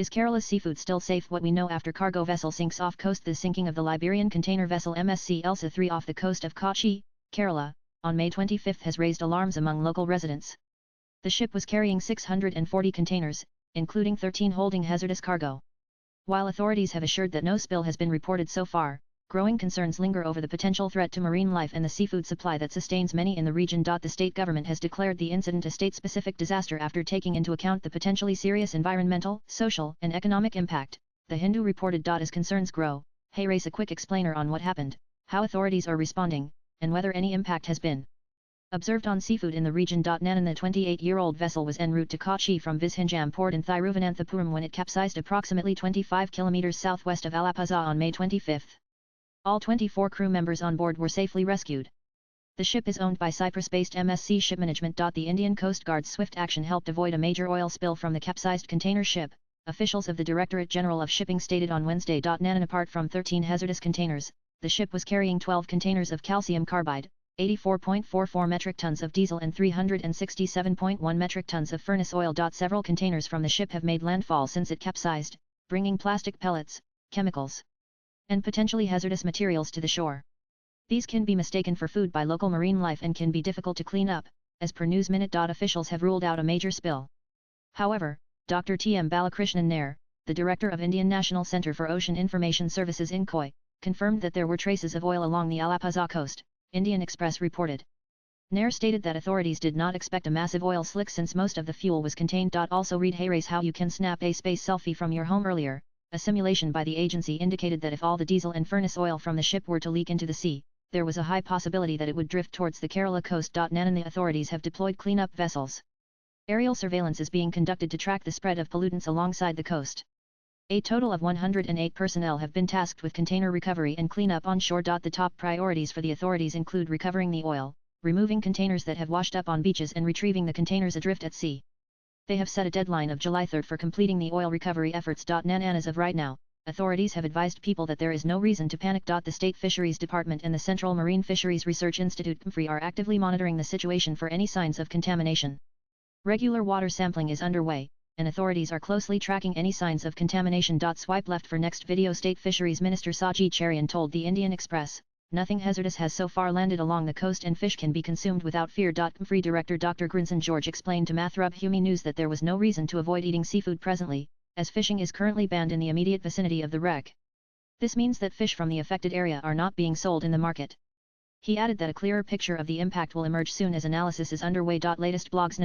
Is Kerala's seafood still safe? What we know after cargo vessel sinks off coast. The sinking of the Liberian container vessel MSC Elsa 3 off the coast of Kochi, Kerala, on May 25 has raised alarms among local residents. The ship was carrying 640 containers, including 13 holding hazardous cargo. While authorities have assured that no spill has been reported so far, growing concerns linger over the potential threat to marine life and the seafood supply that sustains many in the region. The state government has declared the incident a state-specific disaster after taking into account the potentially serious environmental, social, and economic impact, The Hindu reported. As concerns grow, hey race a quick explainer on what happened, how authorities are responding, and whether any impact has been observed on seafood in the region. Nanan, the 28-year-old vessel was en route to Kochi from Vizhinjam port in Thiruvananthapuram when it capsized approximately 25 kilometers southwest of Alappuzha on May 25. All 24 crew members on board were safely rescued. The ship is owned by Cyprus-based MSC Ship Management. The Indian Coast Guard's swift action helped avoid a major oil spill from the capsized container ship, officials of the Directorate General of Shipping stated on Wednesday. Nanan, apart from 13 hazardous containers, the ship was carrying 12 containers of calcium carbide, 84.44 metric tons of diesel and 367.1 metric tons of furnace oil. Several containers from the ship have made landfall since it capsized, bringing plastic pellets, chemicals, and potentially hazardous materials to the shore. These can be mistaken for food by local marine life and can be difficult to clean up, as per News Minute. Officials have ruled out a major spill. However, Dr. T. M. Balakrishnan Nair, the director of Indian National Centre for Ocean Information Services INCOI, confirmed that there were traces of oil along the Alappuzha coast, Indian Express reported. Nair stated that authorities did not expect a massive oil slick since most of the fuel was contained. Also read hey race how you can snap a space selfie from your home. Earlier, a simulation by the agency indicated that if all the diesel and furnace oil from the ship were to leak into the sea, there was a high possibility that it would drift towards the Kerala coast. Nanan, the authorities have deployed cleanup vessels. Aerial surveillance is being conducted to track the spread of pollutants alongside the coast. A total of 108 personnel have been tasked with container recovery and cleanup on shore. The top priorities for the authorities include recovering the oil, removing containers that have washed up on beaches and retrieving the containers adrift at sea. They have set a deadline of July 3 for completing the oil recovery efforts. Nanan, as of right now, authorities have advised people that there is no reason to panic. The State Fisheries Department and the Central Marine Fisheries Research Institute (CMFRI) are actively monitoring the situation for any signs of contamination. Regular water sampling is underway, and authorities are closely tracking any signs of contamination. Swipe left for next video. State Fisheries Minister Saji Cherian told the Indian Express, "Nothing hazardous has so far landed along the coast and fish can be consumed without fear." CMFRI Director Dr. Grinson George explained to Mathrubhumi News that there was no reason to avoid eating seafood presently, as fishing is currently banned in the immediate vicinity of the wreck. This means that fish from the affected area are not being sold in the market. He added that a clearer picture of the impact will emerge soon as analysis is underway. Latest blogs